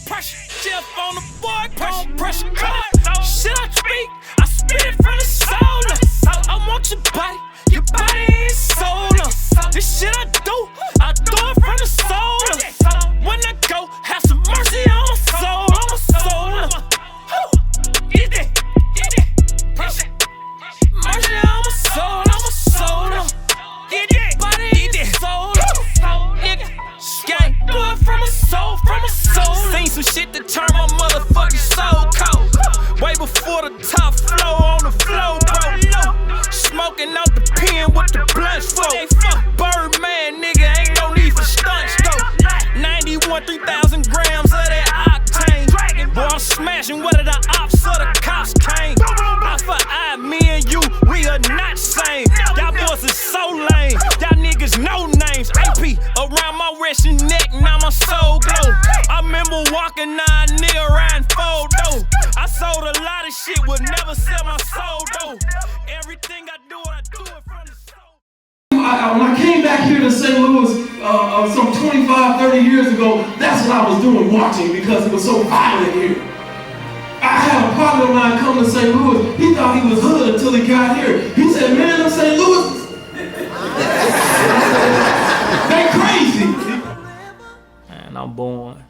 Pressure, Jeff on the board, pressure, shit I speak, I spit it from the soul. I want your body is soul. This shit I do it from the soul. When I go, have some mercy on my soul, Get that, mercy on my soul, Get that, body is soul, nigga. Gang, do it from a soul, Seen some shit that turn my motherfucking soul cold. Way before the top flow on the flow, bro. Smoking out the pen with the blunts for. Birdman, nigga, ain't no need for stunts though. 91, 3,000 grams of that octane. Boy, I'm smashing whether the ops or the cops came. Eye for eye, me and you, we are not same. Y'all boys is so lame. Y'all niggas no names. AP around my wrist and neck, now my soul glow. I remember walking 9 near riding photo. I sold a lot of shit, would never sell my soul though. Everything I do it from the soul. When I came back here to St. Louis some 25, 30 years ago, that's what I was doing, watching, because it was so violent here. I had a partner of mine come to St. Louis. He thought he was hood until he got here. He said, man, I'm St. Louis. They crazy. And I'm born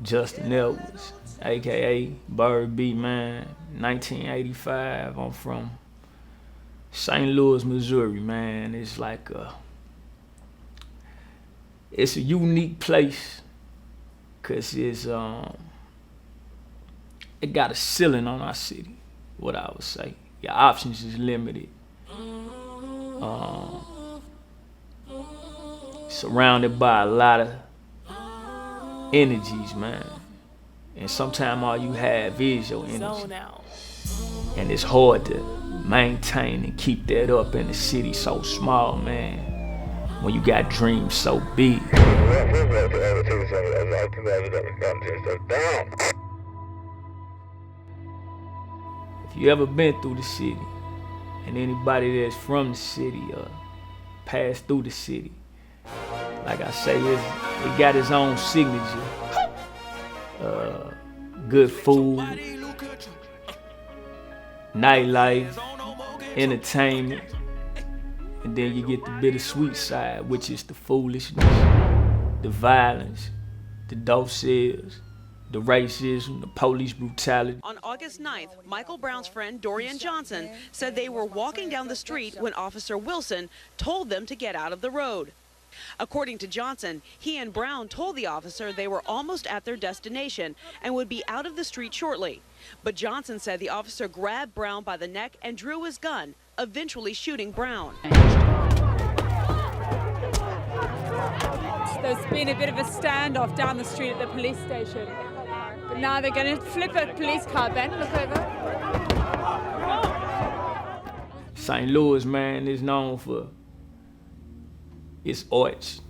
Justin Edwards, aka Bird B, man. 1985. I'm from St. Louis, Missouri, man. It's like it's a unique place, cause it's it got a ceiling on our city. What I would say, your options is limited. Surrounded by a lot of energies, man. And sometimes all you have is your energy. And it's hard to maintain and keep that up in a city so small, man, when you got dreams so big. If you ever been through the city, and anybody that's from the city or passed through the city, like I say, it got its own signature. Good food, nightlife, entertainment, and then you get the bittersweet side, which is the foolishness, the violence, the dope sales, the racism, the police brutality. On August 9th, Michael Brown's friend Dorian Johnson said they were walking down the street when Officer Wilson told them to get out of the road. According to Johnson, he and Brown told the officer they were almost at their destination and would be out of the street shortly. But Johnson said the officer grabbed Brown by the neck and drew his gun, eventually shooting Brown. There's been a bit of a standoff down the street at the police station. But now they're going to flip a police car. Ben, look over. St. Louis, man, is known for its arts,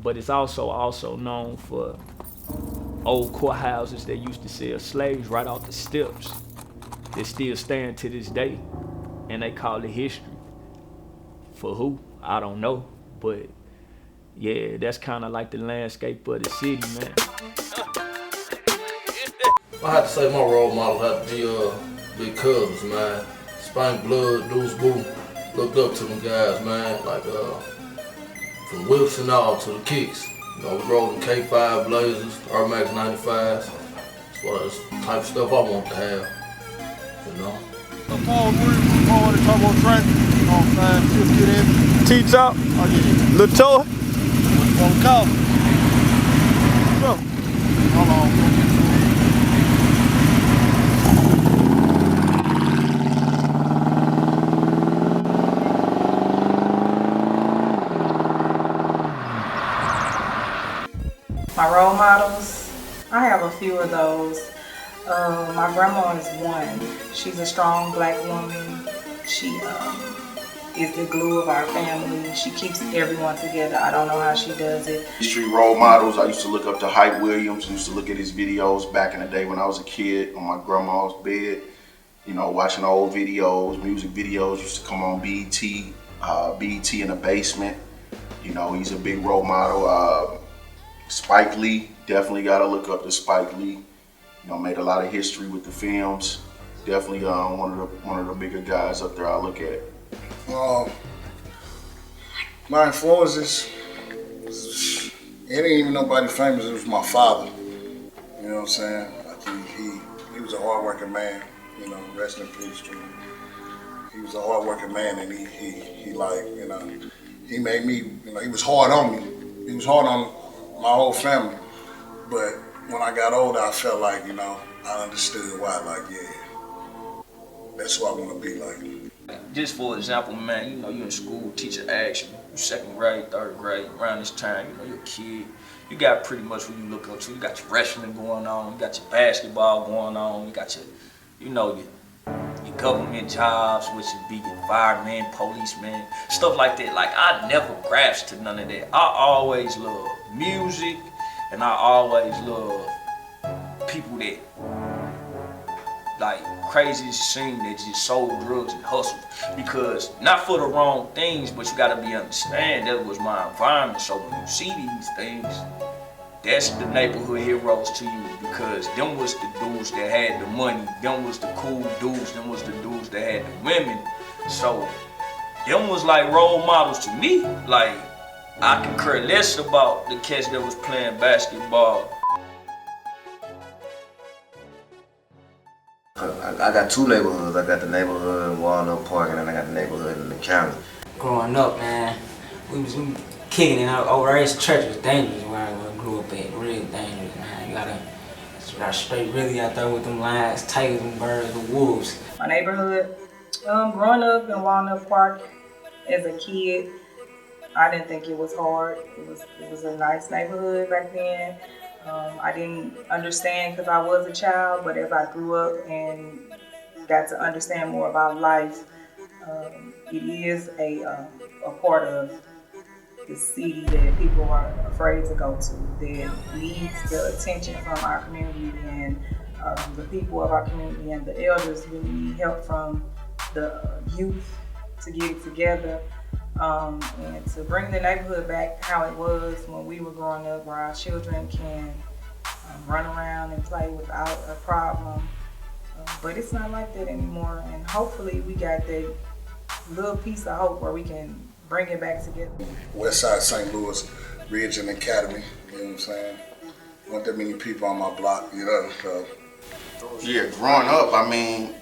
but it's also known for old courthouses that used to sell slaves right off the steps that still stand to this day, and they call it history. For who? I don't know, but yeah, that's kind of like the landscape of the city, man. I had to say my role model had to be big cousins, man. Spank Blood, Deuce Boo, looked up to them guys, man. Like from Wilson all to the Kicks. You know, we rode in K5 Blazers, RMAX 95s. That's what the type of stuff I want to have, you know. Paul Williams, Paul the Turbo Track, you know what I'm saying? Just get in. T-Top, oh yeah. Latour. On the call. Sure. Hold on. My role models, I have a few of those. My grandma is one. She's a strong black woman. She is the glue of our family. She keeps everyone together. I don't know how she does it. Street role models, I used to look up to Hype Williams. I used to look at his videos back in the day when I was a kid on my grandma's bed. You know, watching old videos, music videos used to come on BET, BET in the basement. You know, he's a big role model. Spike Lee, definitely got to look up to Spike Lee. You know, made a lot of history with the films. Definitely one of the bigger guys up there I look at. My influences, it ain't even nobody famous. It was my father. You know what I'm saying? Like he was a hardworking man. You know, rest in peace to him. He was a hardworking man, and he like, you know, he made me, you know, he was hard on me. He was hard on my whole family. But when I got older, I felt like, you know, I understood why. Like, yeah, that's what I want to be like. Just for example, man, you know, you in school, teacher asks you, you second grade, third grade, around this time, you know, you're a kid. You got pretty much what you look up to. You got your wrestling going on, you got your basketball going on, you got your, you know, your government jobs, which would be your fireman, policeman, stuff like that. Like, I never grasped to none of that. I always loved music, and I always loved people that, like, crazy as seem that just sold drugs and hustled. Because, not for the wrong things, but you gotta understand that was my environment. So when you see these things, that's the neighborhood heroes to you, because them was the dudes that had the money, them was the cool dudes, them was the dudes that had the women. So them was like role models to me. Like, I could care less about the cats that was playing basketball. I got two neighborhoods. I got the neighborhood in Walnut Park, and then I got the neighborhood in the county. Growing up, man, we was kicking it out over there. This church was dangerous where I grew up at. Real dangerous, man. You gotta straight really out there with them lions, tigers, and birds, and wolves. My neighborhood, growing up in Walnut Park as a kid, I didn't think it was hard. It was a nice neighborhood back then. I didn't understand because I was a child, but as I grew up and got to understand more about life, it is a part of the city that people are afraid to go to, that needs the attention from our community, and the people of our community and the elders really need help from the youth to get it together. And to bring the neighborhood back how it was when we were growing up, where our children can run around and play without a problem. But it's not like that anymore, and hopefully we got that little piece of hope where we can bring it back together. Westside St. Louis, Ridge and Academy, you know what I'm saying? Wasn't that many people on my block, you know? So. Yeah, growing up, I mean,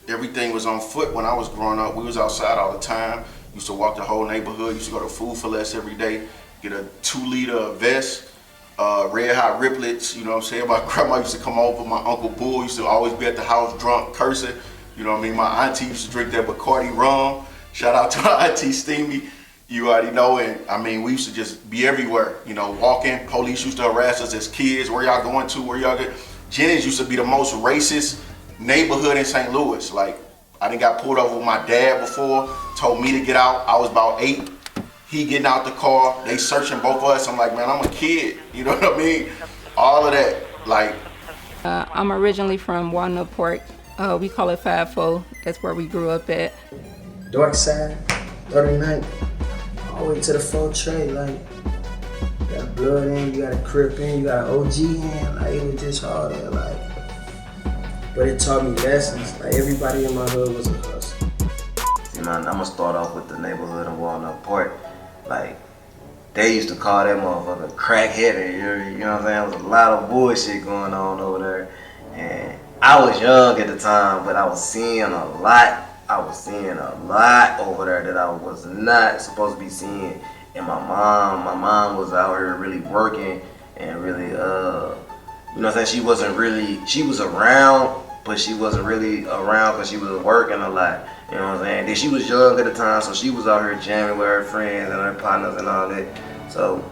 everything was on foot when I was growing up. We was outside all the time. Used to walk the whole neighborhood. Used to go to Food for Less every day. Get a 2-liter vest, red hot riplets. You know what I'm saying? My grandma used to come over. My Uncle Bull used to always be at the house drunk, cursing. You know what I mean? My auntie used to drink that Bacardi rum. Shout out to my auntie Steamy. You already know. And I mean, we used to just be everywhere. You know, walking. Police used to harass us as kids. Where y'all going to? Where y'all get? Jennings used to be the most racist neighborhood in St. Louis. Like, I done got pulled over with my dad before, told me to get out. I was about 8. He getting out the car. They searching both of us. I'm like, man, I'm a kid. You know what I mean? All of that. Like. I'm originally from Walnut Park. We call it 5-4. That's where we grew up at. Dark side, 39th, all the way to the 4 tray. Like, you got a blood in, you got a crip in, you got an OG in. Like, it was just hard. Like, but it taught me lessons. Like, everybody in my hood was a hustler. See, man, I'm gonna start off with the neighborhood in Walnut Park. Like, they used to call that motherfucker crackheaded. You know what I'm saying? There was a lot of bullshit going on over there. And I was young at the time, but I was seeing a lot. I was seeing a lot over there that I was not supposed to be seeing. And my mom was out here really working and really, you know what I'm saying? She was around, but she wasn't really around because she was working a lot. You know what I'm saying? Then she was young at the time, so she was out here jamming with her friends and her partners and all that. So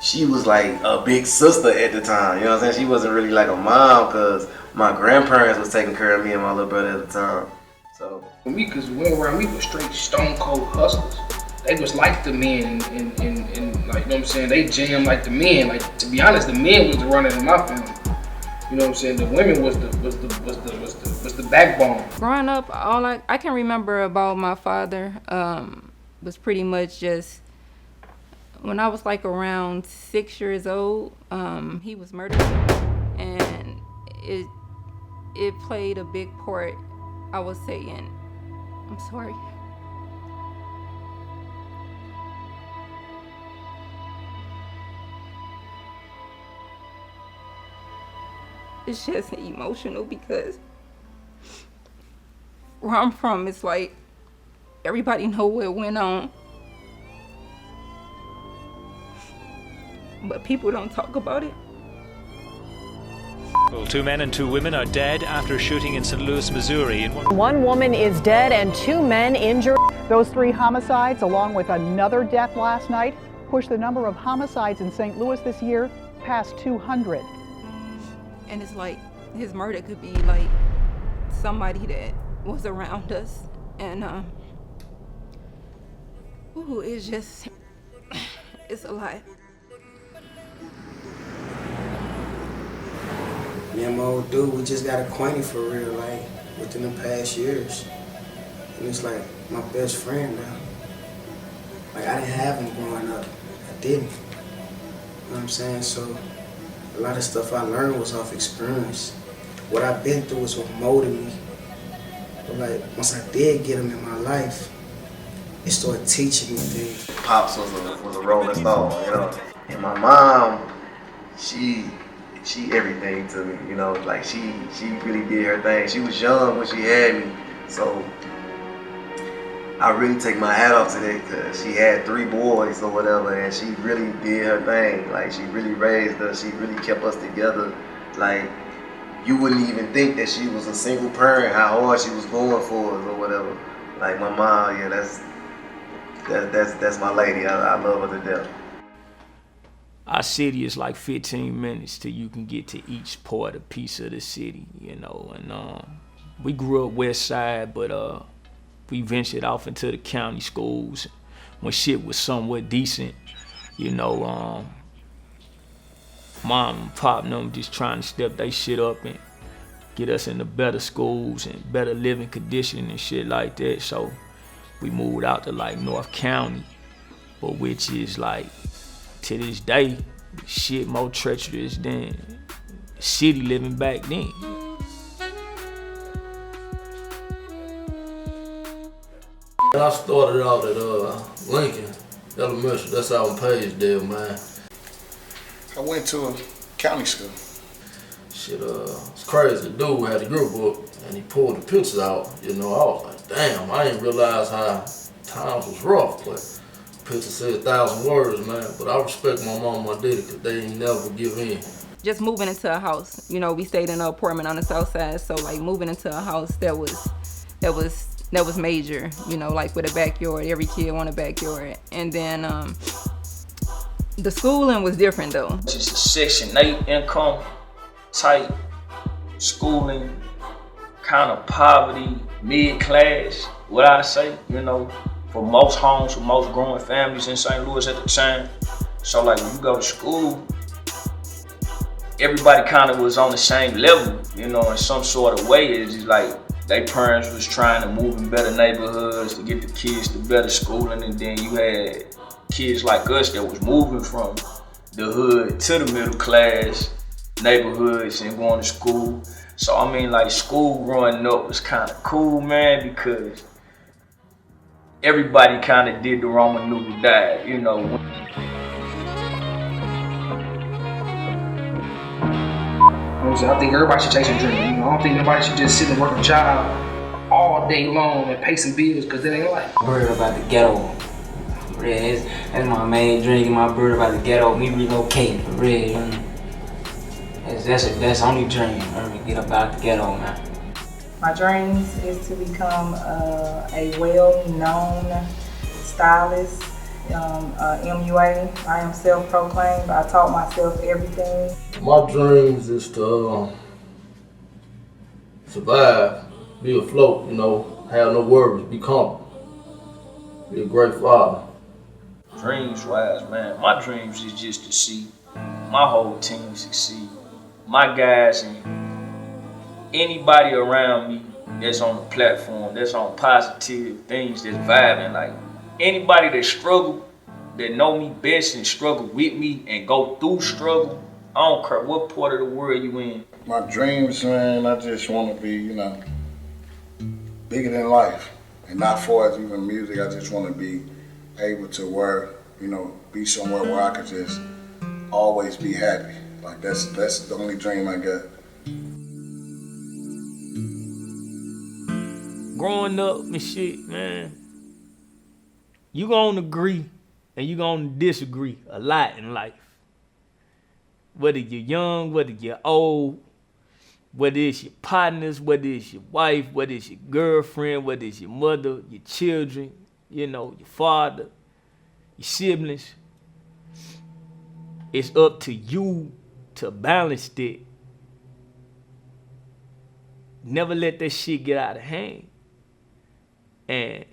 she was like a big sister at the time. You know what I'm saying? She wasn't really like a mom because my grandparents was taking care of me and my little brother at the time. So because we went around, we were straight stone cold hustlers. They was like the men, and like, you know what I'm saying? They jammed like the men. Like, to be honest, the men was the running in my family. You know what I'm saying? The women was the backbone. Growing up, all I can remember about my father was pretty much just When I was like around 6 years old, he was murdered, and it played a big part, I would say, in, I'm sorry. It's just emotional because where I'm from, it's like everybody know what went on, but people don't talk about it. Well, 2 men and 2 women are dead after a shooting in St. Louis, Missouri. One woman is dead and 2 men injured. Those 3 homicides, along with another death last night, pushed the number of homicides in St. Louis this year past 200. And it's like his murder could be like somebody that was around us, and it's just, it's a lot. Me and my old dude, we just got acquainted for real, like, within the past years. And it's like my best friend now. Like, I didn't have him growing up. I didn't. You know what I'm saying? So, a lot of stuff I learned was off experience. What I've been through is what molded me. But, like, once I did get him in my life, it started teaching me things. Pops was a rolling stone, you know. And my mom, she everything to me, you know, like she really did her thing. She was young when she had me, so I really take my hat off to that, because she had 3 boys or whatever, and she really did her thing. Like, she really raised us, she really kept us together. Like, you wouldn't even think that she was a single parent, how hard she was going for us or whatever. Like, my mom, yeah, that's my lady. I love her to death. Our city is like 15 minutes till you can get to each part, a piece of the city, you know. And we grew up west side, but we ventured off into the county schools when shit was somewhat decent, you know. Mom and pop and them just trying to step they shit up and get us into better schools and better living conditions and shit like that. So we moved out to like North County, but which is like, to this day, shit more treacherous than the city living back then. I started out at Lincoln Elementary. That's out in Pagesdale, man. I went to a county school. Shit, it's crazy. The dude had a group book and he pulled the pictures out. You know, I was like, damn, I didn't realize how times was rough, but picture said 1,000 words, man. But I respect my mom and my daddy because they ain't never give in. Just moving into a house, you know, we stayed in an apartment on the south side, so like moving into a house that was major, you know, like with a backyard. Every kid want a backyard. And then the schooling was different though. Just a Section 8 income type schooling, kind of poverty, mid-class, what I say, you know, for most homes, for most growing families in St. Louis at the time. So like when you go to school, everybody kind of was on the same level, you know, in some sort of way. It's just like their parents was trying to move in better neighborhoods to get the kids to better schooling, and then you had kids like us that was moving from the hood to the middle class neighborhoods and going to school. So I mean, like, school growing up was kind of cool, man, because everybody kind of did the Roman noodle diet, you know. I think everybody should chase a dream. You know, I don't think nobody should just sit and work a job all day long and pay some bills, because that ain't life. I'm worried about the ghetto. For real, that's my main dream. My bird about the ghetto, me relocating, for real. You know? That's the only dream, get up out the ghetto, man. My dreams is to become a well-known stylist, MUA. I am self-proclaimed. I taught myself everything. My dreams is to survive, be afloat, you know, have no worries, be comfortable, be a great father. Dreams-wise, man, my dreams is just to see my whole team succeed. My guys and anybody around me that's on the platform, that's on positive things, that's vibing. Like, anybody that struggle, that know me best and struggle with me and go through struggle, I don't care what part of the world you in. My dreams, man, I just want to be, you know, bigger than life. And not far as even music, I just want to be able to be somewhere where I could just always be happy. Like that's the only dream I got. Growing up and shit, man, you gonna agree and you gonna disagree a lot in life. Whether you're young, whether you're old, whether it's your partners, whether it's your wife, whether it's your girlfriend, whether it's your mother, your children, your father, your siblings. It's up to you to balance that. Never let that shit get out of hand. And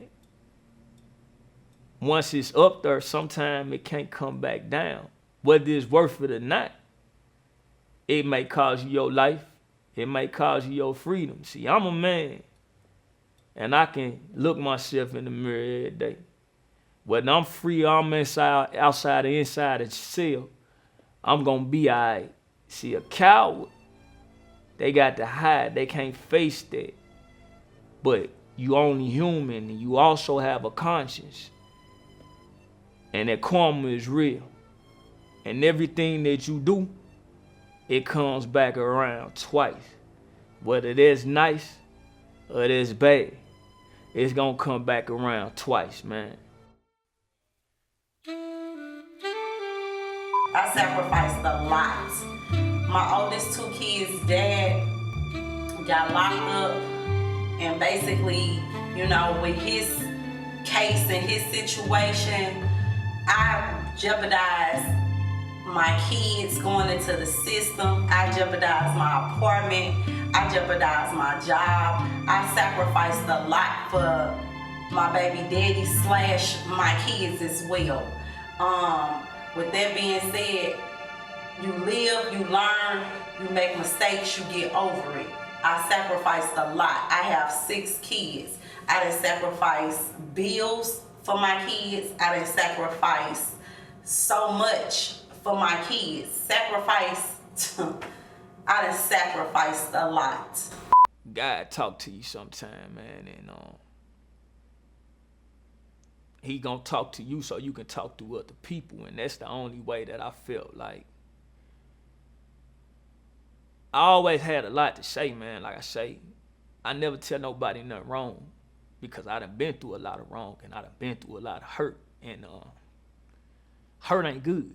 once it's up there, sometimes it can't come back down. Whether it's worth it or not, it may cost you your life. It may cost you your freedom. See, I'm a man, and I can look myself in the mirror every day. Whether I'm free or I'm outside or inside a cell, I'm gonna be all right. See, a coward, they got to hide. They can't face that. But you only human, and you also have a conscience. And that karma is real. And everything that you do, it comes back around twice. Whether that's nice or that's bad, it's gonna come back around twice, man. I sacrificed a lot. My oldest two kids' dad got locked up, and basically, with his case and his situation, I jeopardized my kids going into the system. I jeopardized my apartment. I jeopardized my job. I sacrificed a lot for my baby daddy / my kids as well. With that being said, you live, you learn, you make mistakes, you get over it. I sacrificed a lot. I have 6 kids. I done sacrifice bills for my kids. I done sacrifice so much for my kids. I done sacrificed a lot. God talk to you sometime, man, and he gonna talk to you so you can talk to other people, and that's the only way that I felt like. I always had a lot to say, man. Like I say, I never tell nobody nothing wrong because I done been through a lot of wrong and I done been through a lot of hurt, and hurt ain't good,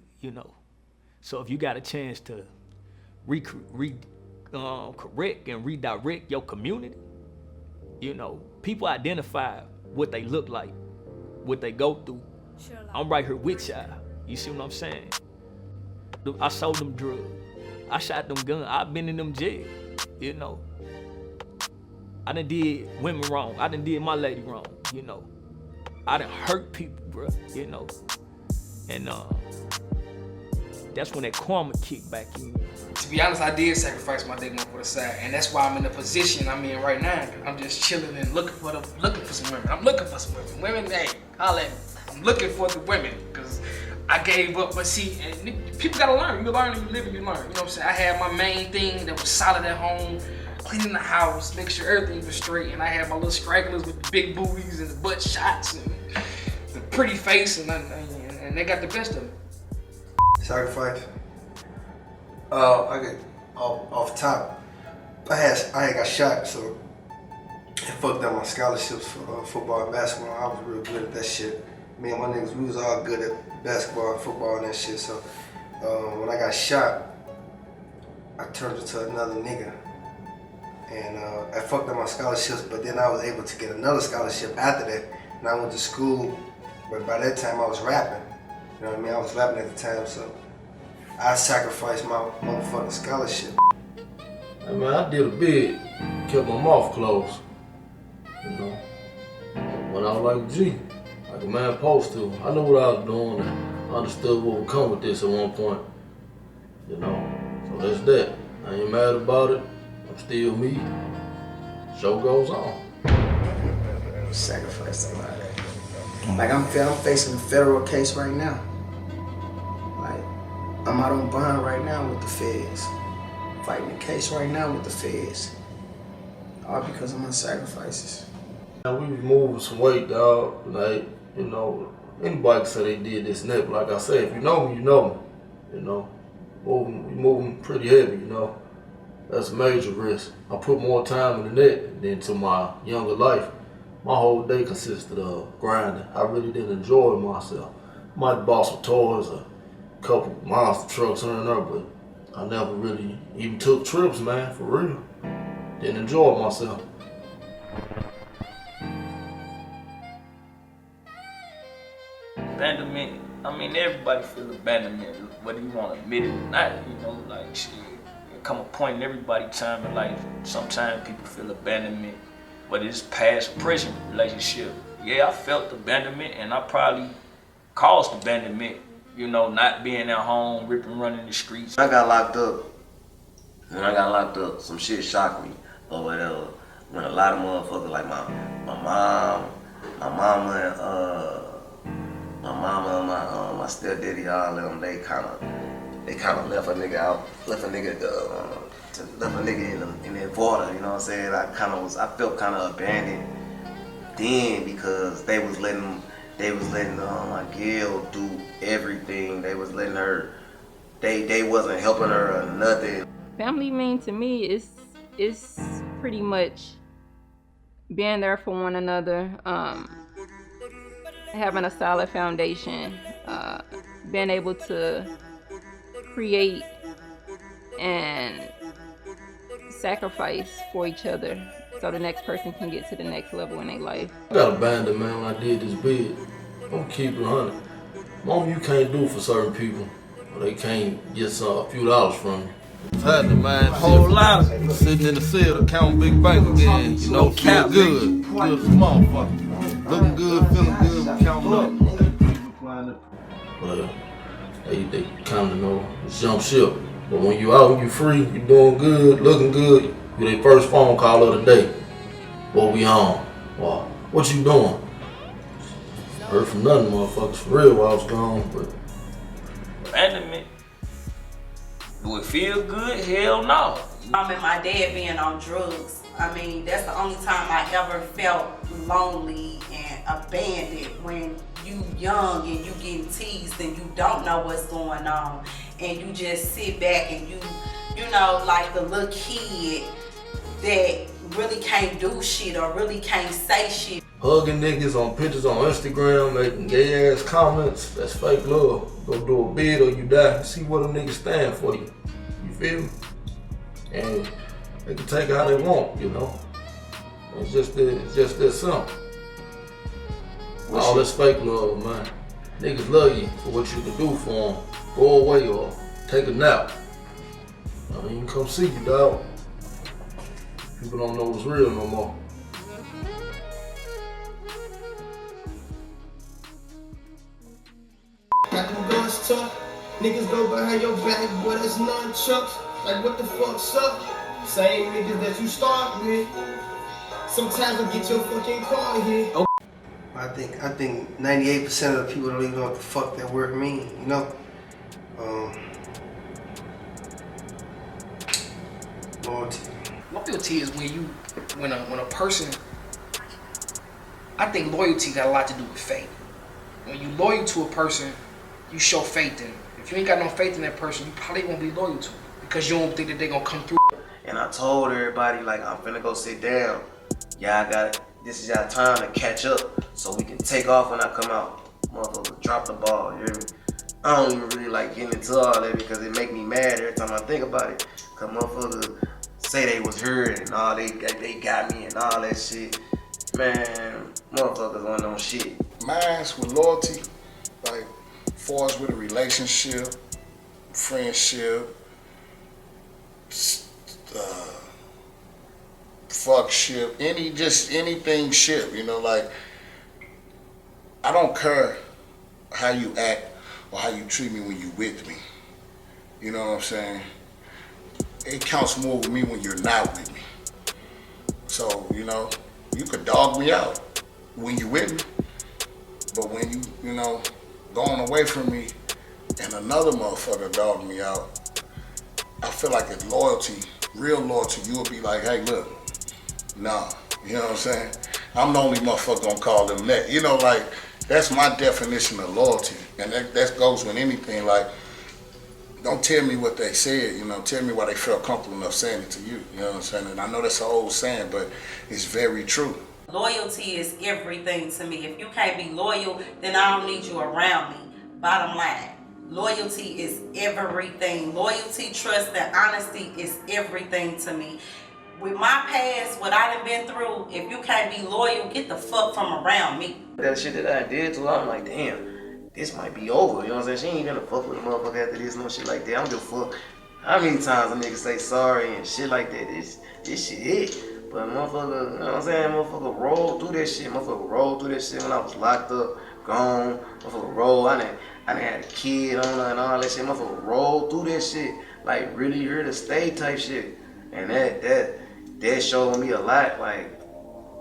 So if you got a chance to correct and redirect your community, people identify what they look like, what they go through. I'm right here with y'all. You see what I'm saying? I sold them drugs. I shot them guns. I've been in them jail. I done did women wrong. I done did my lady wrong. I done hurt people, bro. And that's when that karma kicked back in. To be honest, I did sacrifice my day one for the side, and that's why I'm in the position I'm in right now. I'm just chilling and looking for some women. I'm looking for some women. Women, hey, holla at me. I'm looking for the women because I gave up. But see, and people gotta learn. You learn and you live and you learn. You know what I'm saying? I had my main thing that was solid at home, cleaning the house, make sure everything was straight, and I had my little stragglers with the big booties and the butt shots and the pretty face, and they got the best of me. Sacrifice. I get off top. I had got shot, so it fucked up my scholarships for football and basketball. I was real good at that shit. Me and my niggas, we was all good at basketball and football and that shit. So when I got shot, I turned into another nigga, and I fucked up my scholarships. But then I was able to get another scholarship after that, and I went to school. But by that time, I was rapping. You know what I mean? I was rapping at the time, so I sacrificed my motherfucking scholarship. I mean, I did a bit, kept my mouth closed. When I was like G, like a man supposed to. I knew what I was doing and understood what would come with this at one point. So that's that. I ain't mad about it. I'm still me. Show goes on. Sacrifice a lot. Like I'm facing a federal case right now. Like I'm out on bond right now with the feds. Fighting a case right now with the feds. All because of my sacrifices. We was moving some weight, dog. Like, you know, anybody can say they did this and that, but like I said, if you know me, you know me. You know, we moving pretty heavy, you know. That's a major risk. I put more time in that than to my younger life. My whole day consisted of grinding. I really didn't enjoy myself. Might have bought some toys, a couple monster trucks here and there, but I never really even took trips, man, for real. Didn't enjoy myself. Abandonment, I mean, everybody feel abandonment, whether you want to admit it or not, you know, like shit. There come a point in everybody's time in life, sometimes people feel abandonment, whether it's past or present relationship. Yeah, I felt abandonment and I probably caused abandonment, you know, not being at home, ripping, running the streets. When I got locked up, some shit shocked me or whatever. When a lot of motherfuckers like my mama and my stepdaddy, all of them, they kind of left a nigga out, left a nigga in the water. You know what I'm saying? I felt kind of abandoned then because they was letting my girl do everything. They was letting her. They wasn't helping her or nothing. Family mean to me is pretty much being there for one another, having a solid foundation, being able to create and sacrifice for each other so the next person can get to the next level in their life. I got abandoned, man, when I did this bid. I'm gonna keep it 100. Mom, you can't do for certain people, or they can't get a few dollars from you. It's happening, man. A whole lot. Sitting in the cell, counting big bank again. You know, feel good. Good as a motherfucker. Looking good, feeling good, counting up. But they kind of know it's jump ship. But when you out, you free, you doing good, looking good, you their first phone call of the day. Boy, we home. Wow, what you doing? Heard from nothing, motherfuckers, for real while I was gone, but. Abandonment. Do it feel good? Hell no. Mom and my dad being on drugs, I mean, that's the only time I ever felt lonely and abandoned, when you young and you getting teased and you don't know what's going on, and you just sit back and you know, like the little kid that really can't do shit or really can't say shit. Hugging niggas on pictures on Instagram, making gay ass comments, that's fake love. Go do a bid or you die. See what them niggas stand for you. You feel me? And they can take it how they want, you know. It's just that simple. All this fake love, man. Niggas love you for what you can do for them. Go away or take a nap. I mean, come see you, dog. People don't know what's real no more. Got them guns tucked, niggas go behind your back, boy, that's nunchucks. Like, what the fuck's up? Same niggas that you start with. Sometimes I get your fucking car here. Okay. I think 98% of the people don't even know what the fuck that word mean, you know? Loyalty. Loyalty is when a person, I think loyalty got a lot to do with faith. When you loyal to a person, you show faith in them. If you ain't got no faith in that person, you probably won't be loyal to them because you don't think that they're gonna come through. And I told everybody, like, I'm finna go sit down. Y'all got it. This is y'all time to catch up so we can take off when I come out. Motherfucker, drop the ball, you hear me? I don't even really like getting into all that because it make me mad every time I think about it. Cause motherfuckers say they was hurt and all, they got me and all that shit. Man, motherfuckers want no shit. Mine's with loyalty, like, far as with a relationship, friendship, fuck ship, anything ship, you know, like, I don't care how you act or how you treat me when you with me. You know what I'm saying? It counts more with me when you're not with me. So, you know, you could dog me out when you with me, But when you know, going away from me and another motherfucker dogged me out, I feel like it's loyalty, real loyalty. You would be like, hey, look, nah, you know what I'm saying? I'm the only motherfucker gonna call them that. You know, like, that's my definition of loyalty. And that goes with anything. Like, don't tell me what they said, you know, tell me why they felt comfortable enough saying it to you. You know what I'm saying? And I know that's an old saying, but it's very true. Loyalty is everything to me. If you can't be loyal, then I don't need you around me. Bottom line, loyalty is everything. Loyalty, trust, and honesty is everything to me. With my past, what I done been through, if you can't be loyal, get the fuck from around me. That shit that I did to her, I'm like, damn, this might be over. You know what I'm saying? She ain't gonna fuck with a motherfucker after this, no shit like that. I don't give a fuck how many times a nigga say sorry and shit like that. This shit hit. But motherfucker, you know what I'm saying? Motherfucker rolled through that shit. Motherfucker rolled through that shit when I was locked up, gone. Motherfucker rolled. I done had a kid on her and all that shit. Motherfucker rolled through that shit. Like, really here to stay type shit. And that showed me a lot. Like,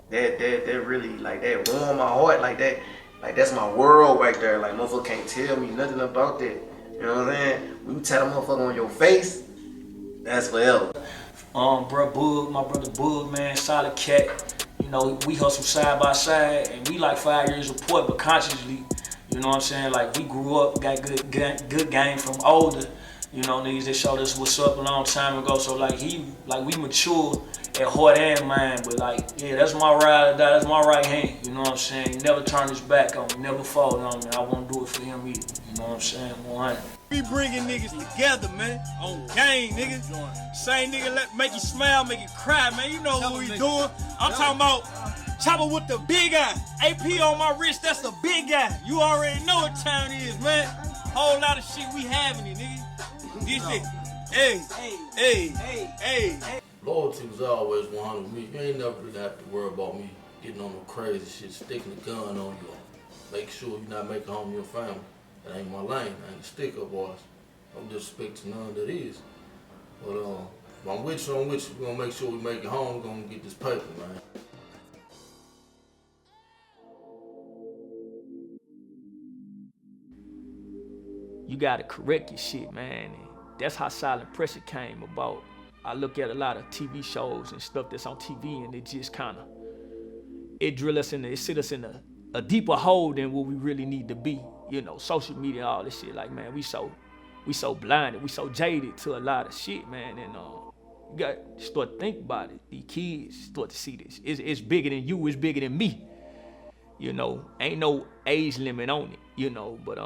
that really, like, that warmed my heart. Like, that's my world right there. Like, motherfucker can't tell me nothing about that. You know what I'm saying? When you tell a motherfucker on your face, that's forever. Bro, Bug, my brother Bug, man, solid cat. You know, we hustle side by side, and we like 5 years apart, but consciously, you know what I'm saying? Like, we grew up, got good game from older, you know, niggas that showed us what's up a long time ago. So, like, we mature at heart and mind, but, like, yeah, that's my ride or die, that's my right hand, you know what I'm saying? He never turn his back on me, never fold on me. I won't do it for him either, you know what I'm saying? 100. We bringing niggas together, man. On game, niggas. Same nigga make you smile, make you cry, man. You know what we doing. I'm talking about chopper with the big guy. AP on my wrist, that's the big guy. You already know what time it is, man. Whole lot of shit we having it, nigga. This shit. Hey. Loyalty was always 100 with me. You ain't never really have to worry about me getting on no crazy shit, sticking a gun on you. Make sure you're not making home your family. That ain't my lane. I ain't stick-up boys. I'm disrespect to none that is. But if I'm with you, we're gonna make sure we make it home. We're gonna get this paper, man. You gotta correct your shit, man. And that's how silent pressure came about. I look at a lot of TV shows and stuff that's on TV, and it just it drill us it sit us in a deeper hole than what we really need to be. You know, social media, all this shit. Like, man, we so blinded, we so jaded to a lot of shit, man. And you got to start to think about it. These kids start to see this. It's bigger than you. It's bigger than me. You know, ain't no age limit on it. You know, but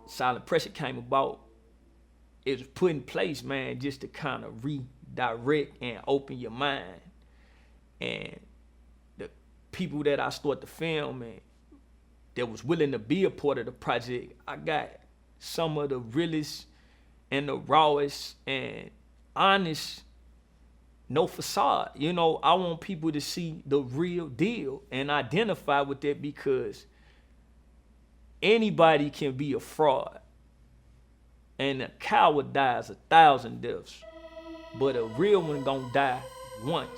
silent pressure came about. It was put in place, man, just to kind of redirect and open your mind. And the people that I started to film and that was willing to be a part of the project, I got some of the realest and the rawest and honest, no facade. You know, I want people to see the real deal and identify with that, because anybody can be a fraud. And a coward dies 1,000 deaths, but a real one gonna die once.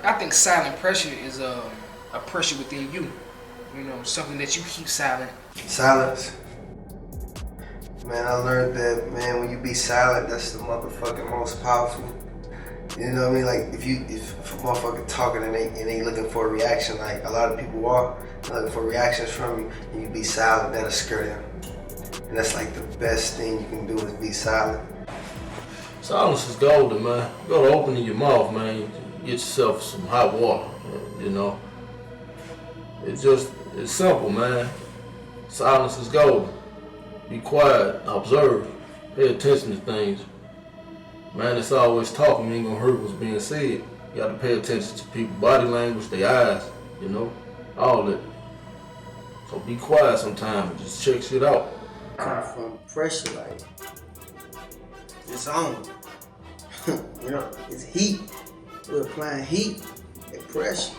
I think silent pressure is a pressure within you. You know, something that you keep silent. Silence. Man, I learned that, man, when you be silent, that's the motherfucking most powerful. You know what I mean? Like, if a motherfucker talking and they looking for a reaction, like a lot of people are looking for reactions from you, and you be silent, that'll scare them. And that's like the best thing you can do is be silent. Silence is golden, man. You gotta open your mouth, man. You get yourself some hot water, you know. It's simple, man. Silence is golden. Be quiet, observe, pay attention to things. Man, it's always talking, you ain't gonna hear what's being said. You gotta pay attention to people's body language, their eyes, you know, all that. So be quiet sometimes and just check shit out. Come from pressure, like, it's on. You know, it's heat. We're applying heat and pressure.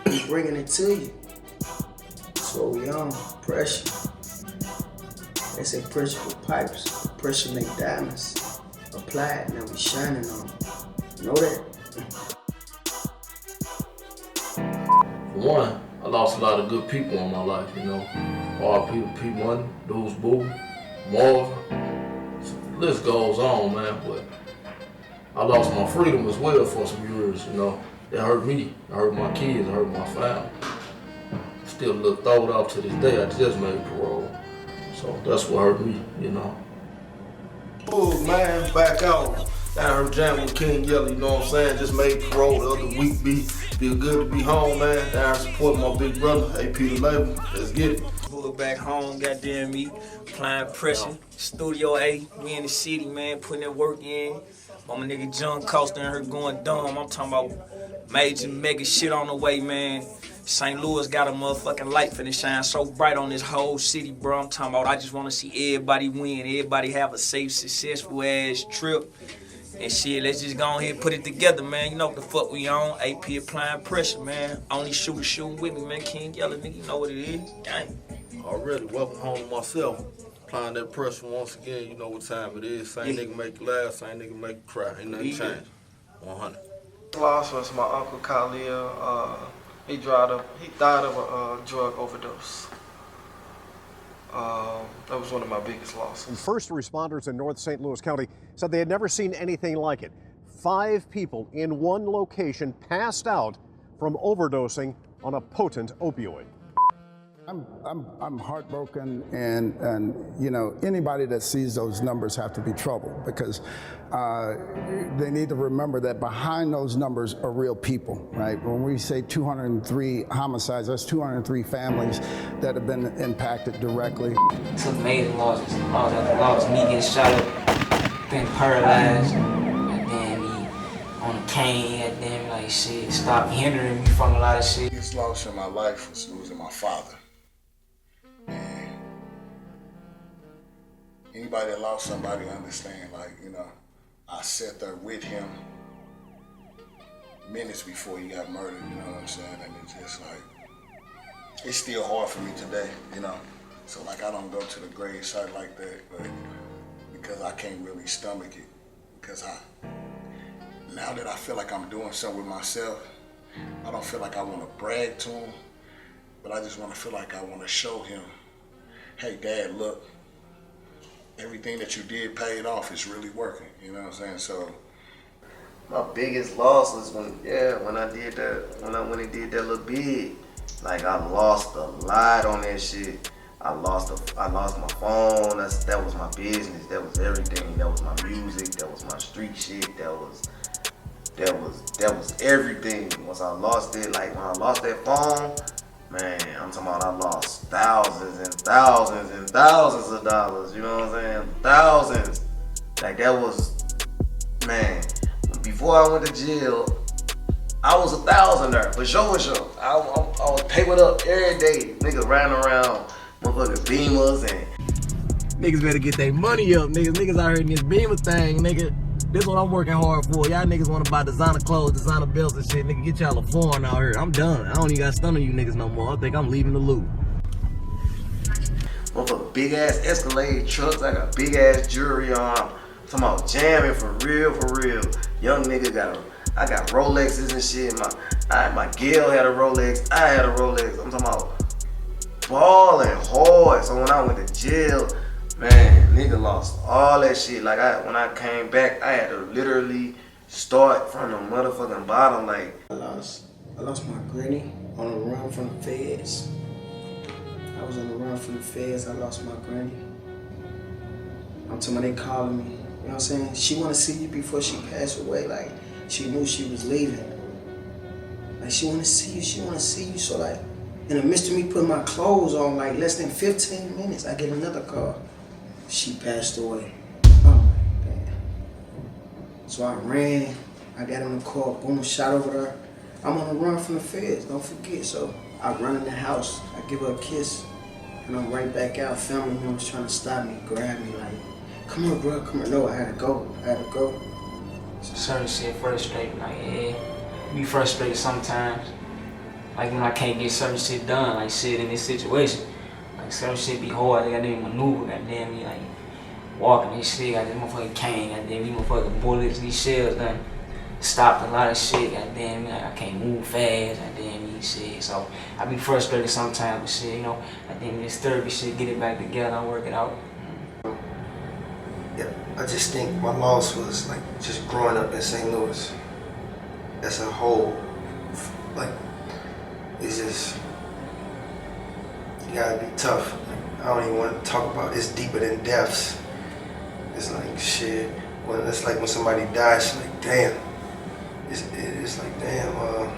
We're bringing it to you. That's what we on, pressure. They say pressure for pipes, pressure make diamonds. Apply it, now we shining on it. You know that? one, I lost a lot of good people in my life, you know. R.I.P. P1, Dudes Boo, Marv. The list goes on, man, but I lost my freedom as well for some years, you know. It hurt me, it hurt my kids, it hurt my family. Still a little throwed off to this day. I just made parole. So that's what hurt me, you know. Oh man, back out. Down here jamming with King Yellow, you know what I'm saying? Just made parole the other week. Feel good to be home, man. Down here supporting my big brother, AP the label. Let's get it. Pull back home, goddamn me. Applying pressure. Studio A, we in the city, man, putting that work in. My nigga John Costa and her going dumb. I'm talking about major mega shit on the way, man. St. Louis got a motherfucking light finna shine so bright on this whole city, bro. I'm talking about I just wanna see everybody win, everybody have a safe, successful ass trip. And shit, let's just go ahead and put it together, man. You know what the fuck we on. AP applying pressure, man. Only shooter shooting with me, man. King Yellow, nigga, you know what it is. Gang. Already, welcome home to myself. Applying that pressure once again, you know what time it is. Same nigga make you laugh, same nigga make you cry. Ain't nothing changed. 100. Loss was my uncle Khalil. He died of a drug overdose. That was one of my biggest losses. First responders in North St. Louis County said they had never seen anything like it. 5 people in one location passed out from overdosing on a potent opioid. I'm heartbroken, and you know, anybody that sees those numbers have to be troubled, because they need to remember that behind those numbers are real people, right? When we say 203 homicides, that's 203 families that have been impacted directly. It's amazing losses. All that loss, me getting shot up, being paralyzed, and then me on a cane, and then like shit, stop hindering me from a lot of shit. The biggest loss in my life was losing my father. Anybody that lost somebody understand, like, you know, I sat there with him minutes before he got murdered, you know what I'm saying? And it's just like, it's still hard for me today, you know? So like, I don't go to the grave site like that, but because I can't really stomach it. Because now that I feel like I'm doing something with myself, I don't feel like I want to brag to him, but I just want to feel like I want to show him, hey, Dad, look, everything that you did paid off. It's really working, you know what I'm saying? So my biggest loss was when I did that, when he did that little bid. Like, I lost a lot on that shit. I lost my phone. That was my business. That was everything. That was my music. That was my street shit. That was everything. Once I lost it, like when I lost that phone, man, I'm talking about I lost thousands and thousands and thousands of dollars, you know what I'm saying? Thousands. Like, that was, man, before I went to jail, I was $1,000 for sure. I was papered up every day. Niggas riding around motherfucking Beamers and niggas better get their money up, niggas. Niggas out here in this Beamer thing, nigga. This what I'm working hard for. Y'all niggas wanna buy designer clothes, designer belts and shit. Nigga, get y'all a foreign out here. I'm done. I don't even got stun on you niggas no more. I think I'm leaving the loop. motherfucker big ass Escalade trucks. I got big ass jewelry on. I'm talking about jamming for real, for real. Young nigga I got Rolexes and shit. My Gail had a Rolex. I had a Rolex. I'm talking about balling hard. So when I went to jail, man, nigga lost all that shit. Like when I came back, I had to literally start from the motherfucking bottom. Like I lost my granny on a run from the feds. I was on the run from the feds. I lost my granny. I'm talking about they calling me. You know what I'm saying? She want to see you before she passed away. Like she knew she was leaving. Like she want to see you. She want to see you. So like in the midst of me putting my clothes on, like less than 15 minutes, I get another call. She passed away. Oh my God. So I ran. I got in the car. Boom, shot over there. I'm on the run from the feds. Don't forget. So I run in the house. I give her a kiss. And I'm right back out. Family members trying to stop me, grab me, like, come here, bro, come here. No, I had to go. Certain shit frustrating, like, yeah, be frustrated sometimes. Like when I can't get certain shit done, like shit in this situation. Like certain shit be hard, like I didn't maneuver, goddamn me, like walking this shit, got this motherfucking cane, goddamn these motherfucking bullets, these shells done stopped a lot of shit. Goddamn, I can't move fast. Goddamn, shit. So I be frustrated sometimes with shit, you know. Goddamn, this therapy shit, get it back together and work it out. Yeah, I just think my loss was like just growing up in St. Louis. As a whole, like, it's just, you gotta be tough. Like, I don't even want to talk about it. It's deeper than deaths. It's like shit. When it's like when somebody dies, it's like damn. It's like damn.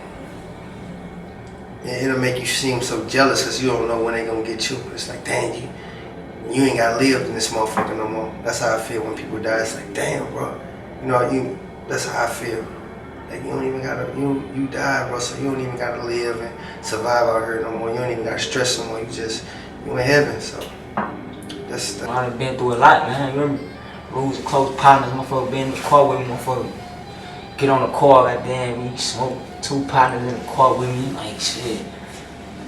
It'll make you seem so jealous because you don't know when they gonna get you. It's like damn, you ain't gotta live in this motherfucker no more. That's how I feel when people die. It's like damn, bro. You know, that's how I feel. Like you don't even gotta, you die, bro, so you don't even gotta live and survive out here no more. You don't even gotta stress no more. You in heaven, so that's the... I done been through a lot, man. You remember, losing close partners, motherfucker, been in the car with me, motherfucker. Get on the car, goddamn, me smoke 2 partners in the car with me, like shit.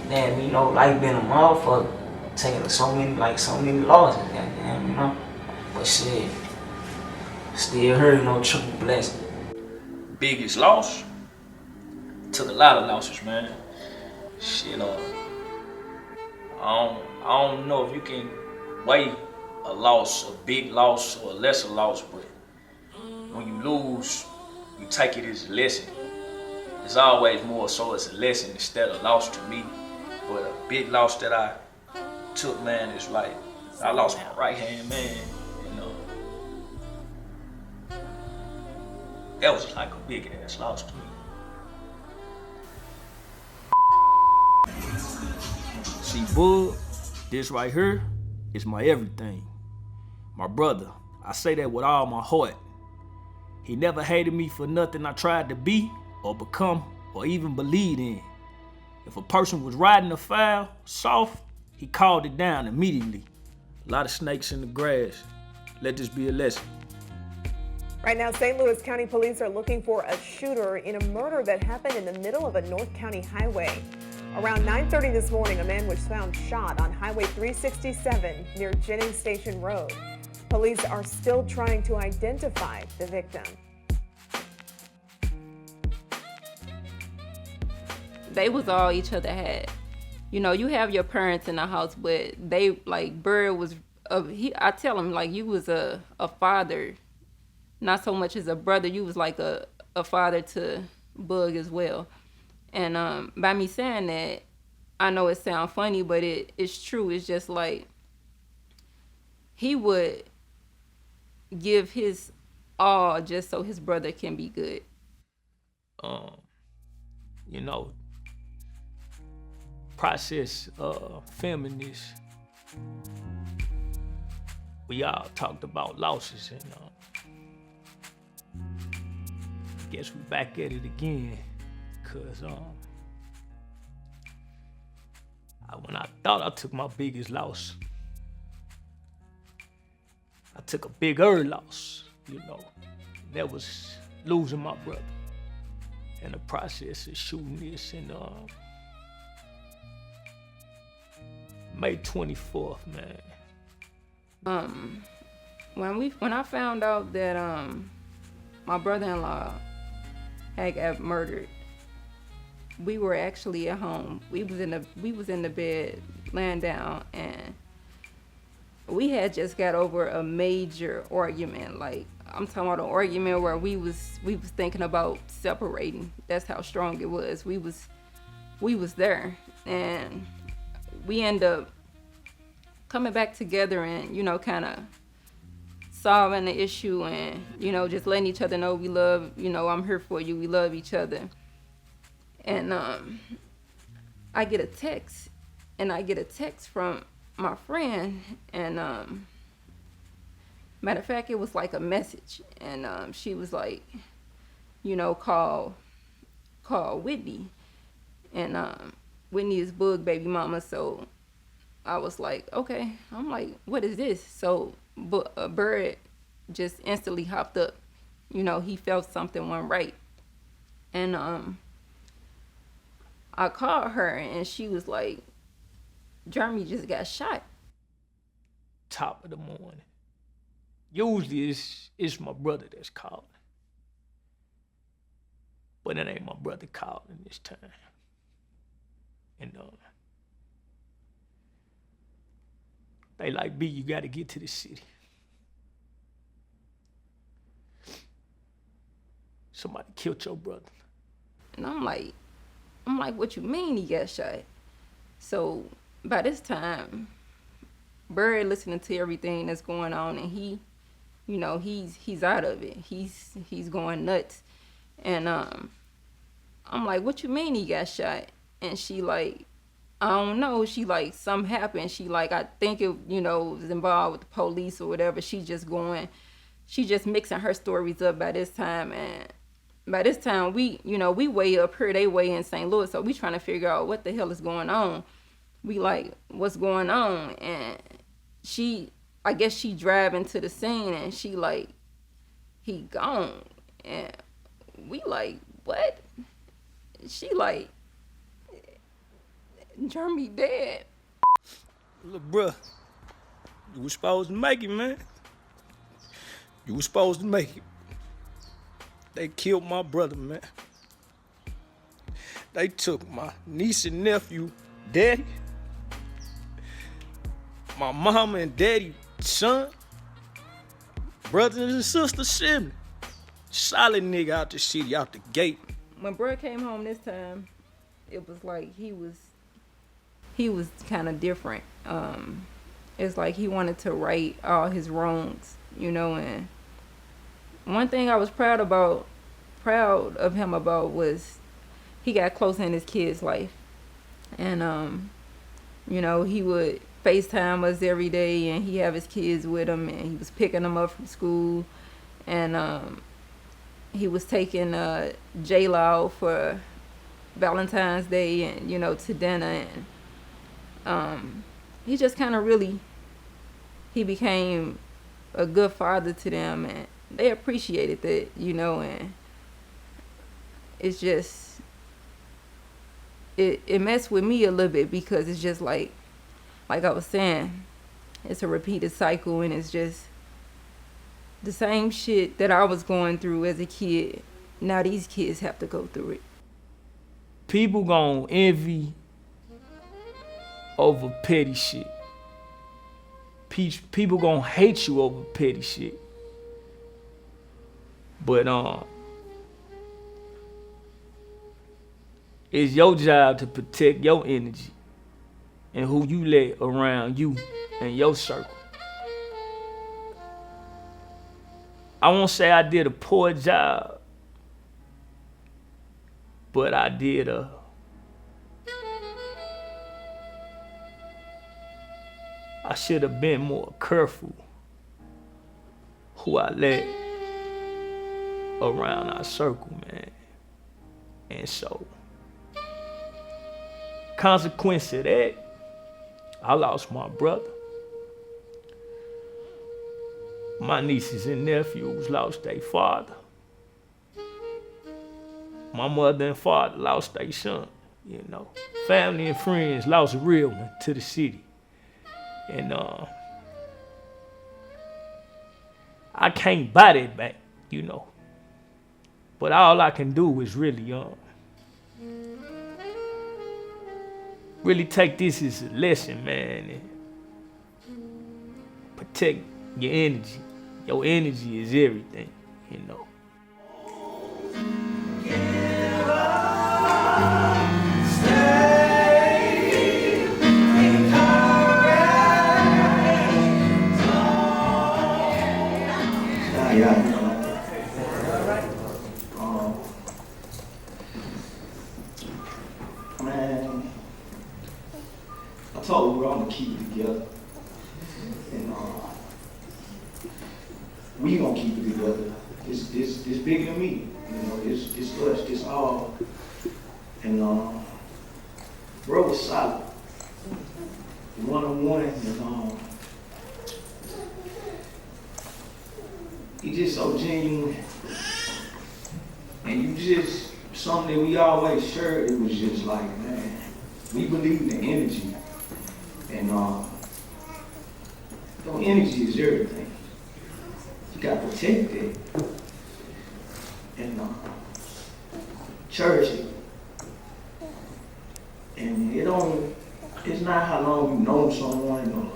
Damn, you know, life been a motherfucker. Taking so many losses, goddamn, you know. But shit, still here, you know, triple blessing. Biggest loss? Took a lot of losses, man. Shit, I don't know if you can weigh a loss, a big loss or a lesser loss, but when you lose, you take it as a lesson. It's always more so as a lesson instead of loss to me. But a big loss that I took, man, is like, I lost my right hand man, you know. That was like a big ass loss to me. See, Bug, this right here is my everything. My brother, I say that with all my heart. He never hated me for nothing I tried to be or become or even believe in. If a person was riding a foul soft, he called it down immediately. A lot of snakes in the grass. Let this be a lesson. Right now, St. Louis County Police are looking for a shooter in a murder that happened in the middle of a North County highway. Around 9:30 this morning, a man was found shot on Highway 367 near Jennings Station Road. Police are still trying to identify the victim. They was all each other had. You know, you have your parents in the house, but they, like, Bird was, I tell him, like, you was a father. Not so much as a brother, you was like a father to Bug as well. And by me saying that, I know it sounds funny, but it's true. It's just like, he would give his all just so his brother can be good. You know, process feminist. We all talked about losses and guess we back at it again, cause when I thought I took my biggest loss, I took a bigger loss, you know. That was losing my brother in the process of shooting this in May 24th, man. When I found out that my brother-in-law had got murdered, we were actually at home. We was in the bed, laying down, and we had just got over a major argument. Like, I'm talking about an argument where we was thinking about separating. That's how strong it was. We was there, and we end up coming back together and, you know, kind of solving the issue and, you know, just letting each other know we love, you know, I'm here for you, we love each other. And I get a text from my friend, and matter of fact, it was like a message, and she was like, you know, call Whitney, and Whitney is Bug baby mama. So I was like, okay. I'm like, what is this? So Bird just instantly hopped up. You know, he felt something went right, and I called her, and she was like, Jeremy just got shot. Top of the morning. Usually it's my brother that's calling. But it ain't my brother calling this time. And they like, B, you gotta get to the city. Somebody killed your brother. And I'm like, what you mean he got shot? So by this time, Bird listening to everything that's going on, and he, you know, he's out of it. He's going nuts. And I'm like, what you mean he got shot? And she like, I don't know. She like, something happened. She like, I think it, you know, was involved with the police or whatever. She just mixing her stories up by this time. And by this time, we way up here, they way in St. Louis. So we trying to figure out what the hell is going on. We like, what's going on? And I guess she driving to the scene, and she like, he gone. And we like, what? She like, Jeremy dead. Look, bruh, you was supposed to make it, man. You was supposed to make it. They killed my brother, man. They took my niece and nephew, daddy, my mama and daddy, son, brothers and sisters, sibling. Solid nigga out the city, out the gate. When Brad came home this time, it was like he was kind of different. It's like he wanted to right all his wrongs, you know. And one thing I was proud of him about was he got close in his kid's life. And you know, he would FaceTime us every day, and he have his kids with him, and he was picking them up from school. And he was taking J-Law for Valentine's Day and, you know, to dinner. And he just kind of really, he became a good father to them, and they appreciated that, you know. And it's just, it messed with me a little bit, because it's just like I was saying, it's a repeated cycle, and it's just the same shit that I was going through as a kid. Now these kids have to go through it. People gonna envy over petty shit. People gonna hate you over petty shit. But it's your job to protect your energy and who you let around you and your circle. I won't say I did a poor job, but I did I should have been more careful who I let around our circle, man. And so, consequence of that, I lost my brother. My nieces and nephews lost their father. My mother and father lost their son, you know. Family and friends lost a real one to the city. And I can't buy that back, you know. But all I can do is really take this as a lesson, man, and protect your energy. Your energy is everything, you know. Man, I told her I'm gonna keep it together, and we gonna keep it together. It's bigger than me, you know. It's us, it's all. And bro was solid, one-on-one, and he just so genuine, and you just something that we always shared. It was just like, man, we believe in the energy, and your energy is everything. You gotta protect it, and cherish it. And it's not how long you know someone or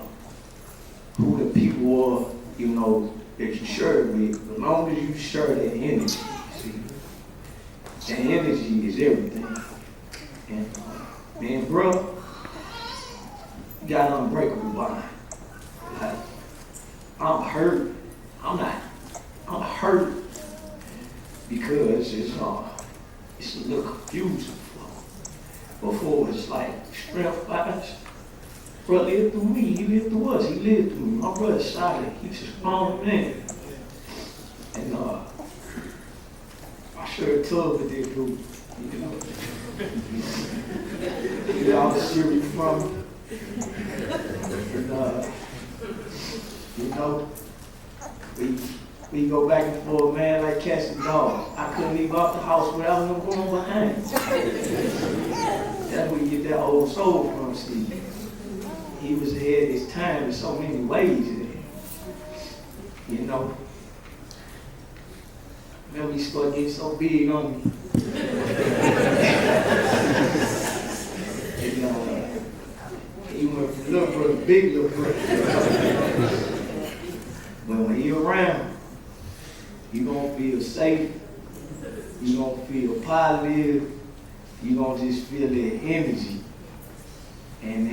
who the people are, you know, that you share it with. As long as you share that energy, see, that energy is everything. And man, bro, you got an unbreakable bond. Like, I'm hurt. I'm hurt because it's a little confusing. Before it's like strength vibes. Bro lived through me, he lived through us, he lived through me. My brother's solid, he's a strong man. And I sure tug with that dude, you know. Get all the serious from him. And you know, we go back and forth, man, like cats and dogs. I couldn't leave out the house without him going behind. That's where you get that old soul from, Steve. He was ahead of his time in so many ways. You know. Remember he started getting so big on me. And he went from little brother to big little brother. But when he around, you gonna feel safe, you gonna feel positive, you gonna just feel that energy. And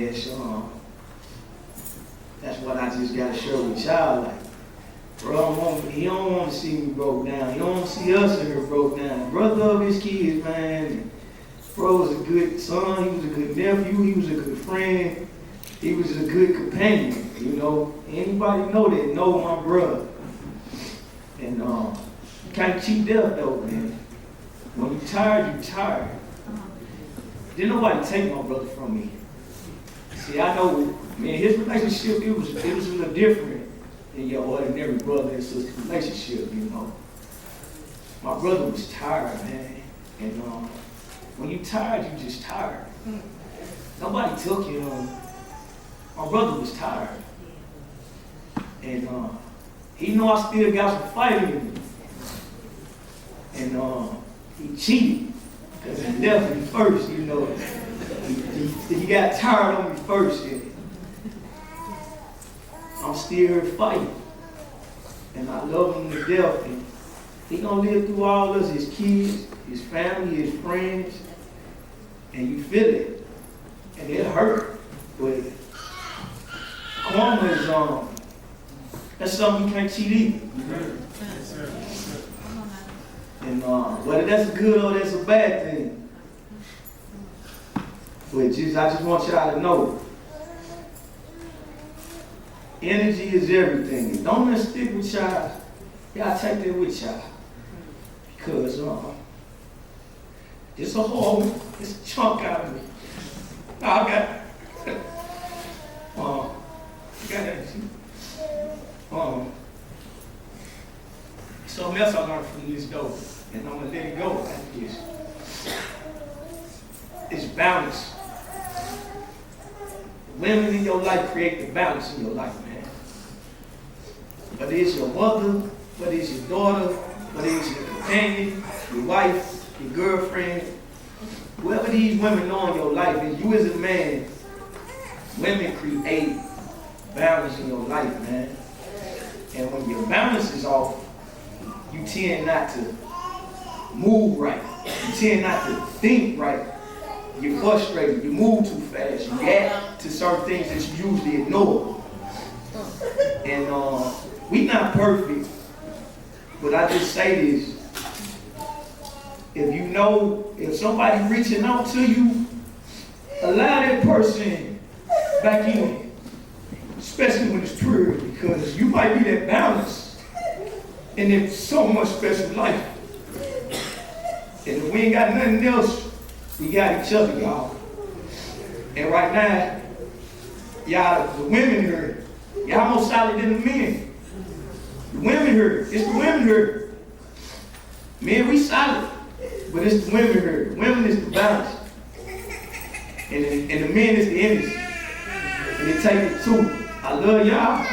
that's what I just gotta share with y'all. Like, bro, he don't want to see me broke down. He don't want to see us in here broke down. Bro love his kids, man. Bro was a good son, he was a good nephew, he was a good friend, he was a good companion, you know. Anybody know that, know my brother. And you can't cheat death though, man. When you tired, you tired. Didn't nobody take my brother from me. See, I know, man, his relationship, it was a little different than your ordinary brother and sister relationship, you know. My brother was tired, man. And when you tired, you just tired. Nobody took him. My brother was tired. And he know I still got some fight in me. And he cheated. Because he left me first, you know. He got tired on me first. And I'm still here fighting. And I love him to death. And he gonna live through all of us, his kids, his family, his friends. And you feel it. And it hurt. But karma is that's something you can't cheat either. And whether that's good or that's a bad thing. But I just want y'all to know, energy is everything. Don't let it stick with y'all. Y'all take that with y'all. Because it's a hole, it's a chunk out of me. I got that. Something else I learned from this though, and I'm gonna let it go like this. It's balance. Women in your life create the balance in your life, man. Whether it's your mother, whether it's your daughter, whether it's your companion, your wife, your girlfriend, whoever these women know in your life, and you as a man, women create balance in your life, man. And when your balance is off, you tend not to move right. You tend not to think right. You're frustrated. You move too fast. You react to certain things that you usually ignore. And we not perfect, but I just say this. If somebody reaching out to you, allow that person back in. Especially when it's pure, because you might be that balance and there's so much special life. And if we ain't got nothing else, we got each other, y'all. And right now, y'all, the women here, y'all more solid than the men. The women here, it's the women here. Men, we solid, but it's the women here. The women is the balance. And the men is the energy. And they take it too. I love y'all,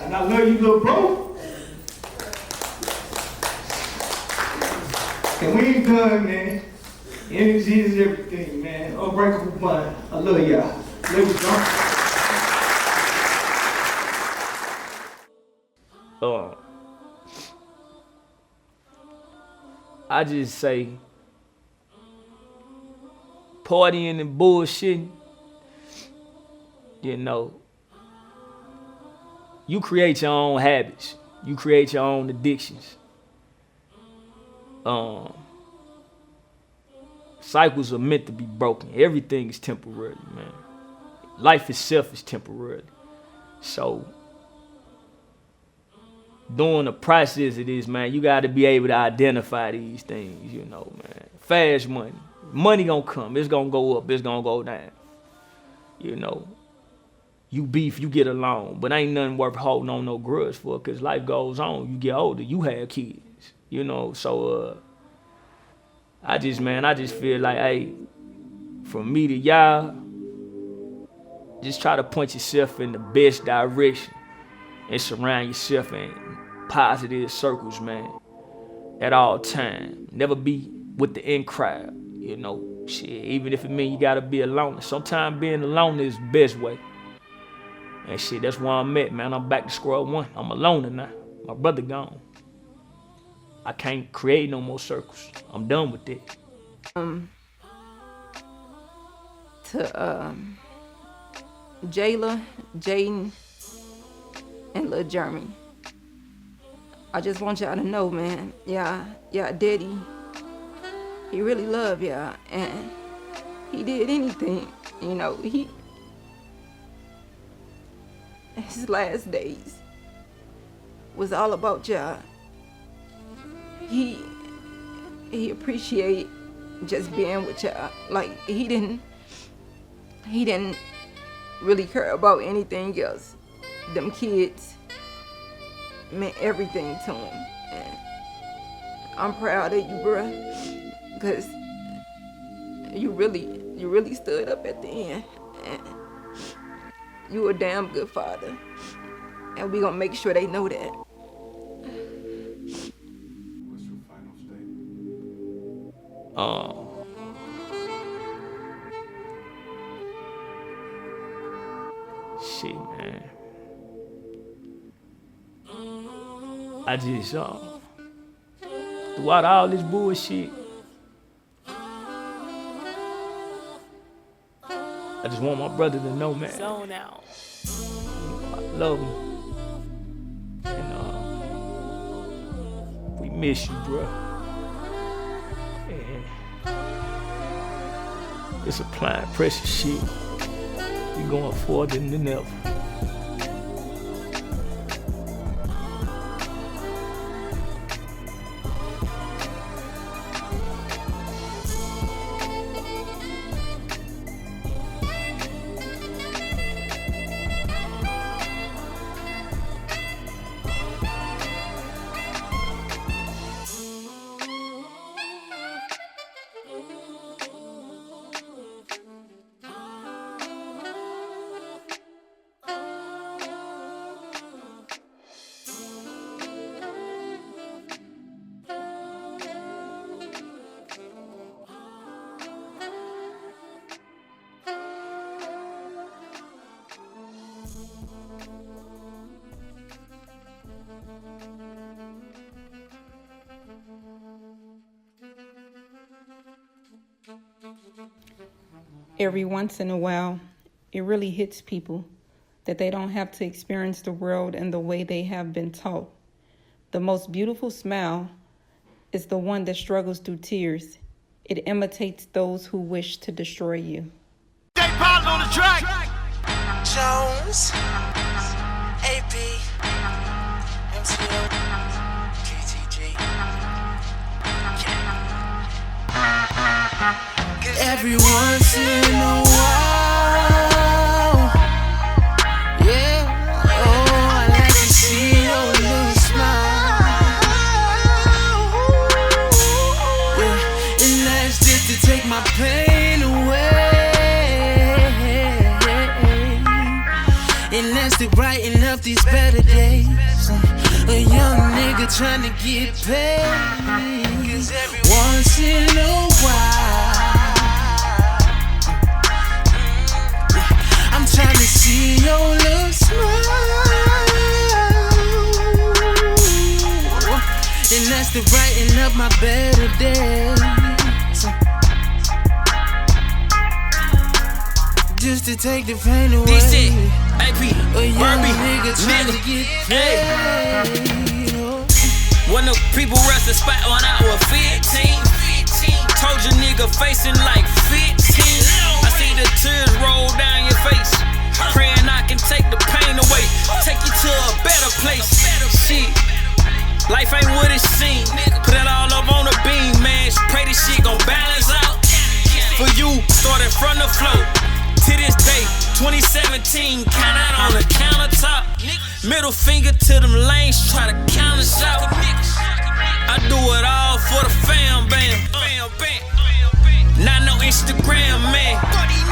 and I love you, little bro. And we ain't done, man. Energy is everything, man. Unbreakable bond. I love y'all. Let me go. I just say, partying and bullshitting, you know, you create your own habits. You create your own addictions. Cycles are meant to be broken. Everything is temporary, man. Life itself is temporary. So, during the process of this, man, you got to be able to identify these things, you know, man. Fast money. Money gonna come. It's gonna go up. It's gonna go down. You know. You beef, you get along. But ain't nothing worth holding on no grudge for, because life goes on. You get older. You have kids. You know, so, I just feel like, hey, from me to y'all, just try to point yourself in the best direction and surround yourself in positive circles, man, at all times. Never be with the in crowd, you know, shit, even if it means you gotta be alone. Sometimes being alone is the best way. And shit, that's where I'm at, man. I'm back to square one. I'm alone now. My brother gone. I can't create no more circles. I'm done with it. To Jayla, Jaden, and Lil Jeremy, I just want y'all to know, man, yeah, daddy, he really love y'all, and he did anything, you know, his last days was all about y'all. He appreciate just being with y'all. Like, he didn't really care about anything else. Them kids meant everything to him. And I'm proud of you, bruh, because you really stood up at the end. And you a damn good father. And we gonna make sure they know that. What's your final statement? Shit, man. I just, throughout all this bullshit, I just want my brother to know, man. Zone out. I love him. And we miss you, bro. And it's applying pressure shit. We going forward than ever. Every once in a while, it really hits people that they don't have to experience the world in the way they have been taught. The most beautiful smile is the one that struggles through tears. It imitates those who wish to destroy you. On the track. Jones, AP, MCL, GTG. Every once in a while, yeah, oh, I like to see your little smile, yeah, and that's just to take my pain away, and that's to brighten up these better days. A young nigga trying to get paid once in a while. up my better days. Just to take the pain away. DC, AP, a young Barbie, nigga trying to get paid. When the people rush the spot when I was 15, told your nigga facing like 15. I see the tears roll down your face, praying I can take the pain away, take you to a better place. Shit, life ain't what it seems. Put it all up on the beam, man. Pray this shit gon' balance out. For you, started from the floor to this day, 2017, count out on the countertop. Middle finger to them lanes, try to count us out. I do it all for the fam, bam. Not no Instagram, man.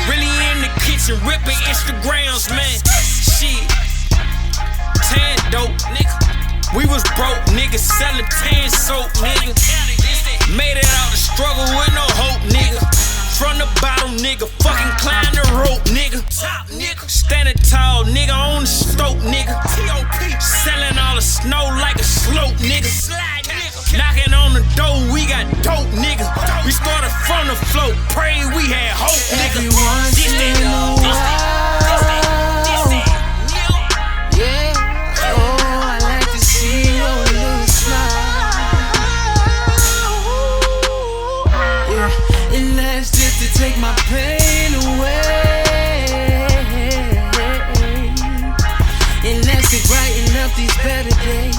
Really in the kitchen, ripping Instagrams, man. Shit, tan dope, nigga. We was broke, nigga, selling tan soap, nigga. Made it out the struggle with no hope, nigga. From the bottom, nigga, fucking climb the rope, nigga. Standing tall, nigga, on the stope, nigga. Selling all the snow like a slope, nigga. Knocking on the door, we got dope, nigga. We started from the float, pray we had hope, nigga. Everyone in a while. Yeah, oh, I like to see your little smile. Yeah, and that's just to take my pain away. And that's to brighten up these better days.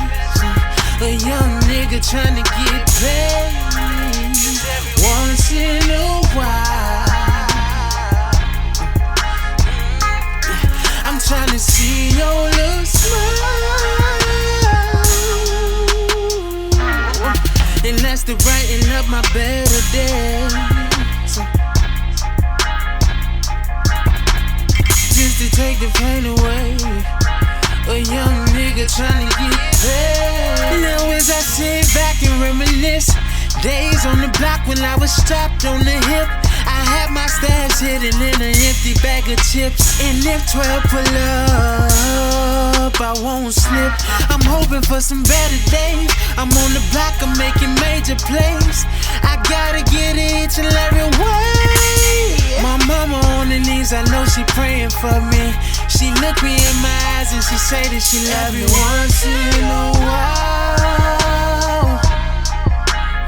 A young nigga trying to get paid once in a while. I'm trying to see your little smile, and that's to brighten up my better days. Just to take the pain away. A young nigga trying to get paid. Now as I sit back and reminisce, days on the block when I was strapped on the hip. I had my stash hidden in an empty bag of chips. And if 12 pull up, I won't slip. I'm hoping for some better days. I'm on the block, I'm making major plays. I gotta get each and every way. My mama on her knees, I know she praying for me. She look me in my eyes and she say that she love me once in a while.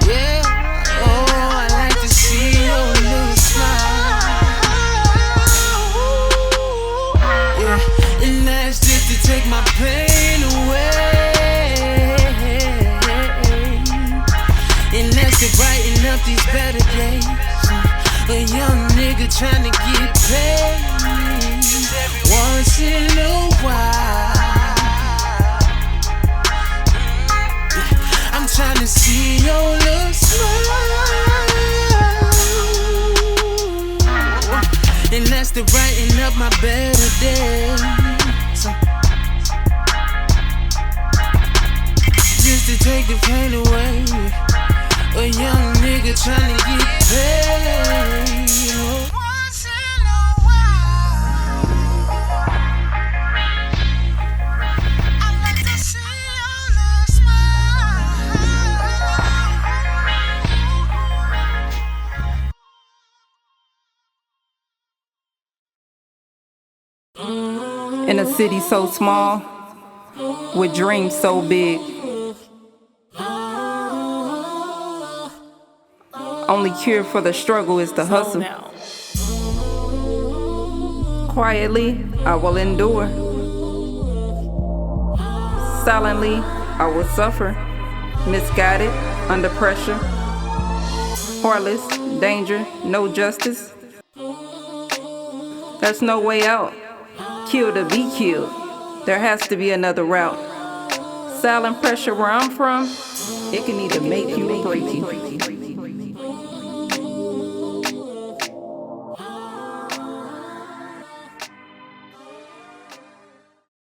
Yeah, oh, I like to see your little smile. Yeah, and that's just to take my pain away. And that's to brighten up these better days. A young nigga trying to get paid once in a while. I'm trying to see your little smile, and that's to brighten up my better days. Just to take the pain away. A young nigga trying to get paid. Once in a while, I like to see your little smile. In a city so small, with dreams so big, only cure for the struggle is the hustle. Quietly, I will endure. Silently, I will suffer. Misguided, under pressure. Heartless, danger, no justice. There's no way out. Kill to be killed. There has to be another route. Silent pressure where I'm from, it can either make you or break you.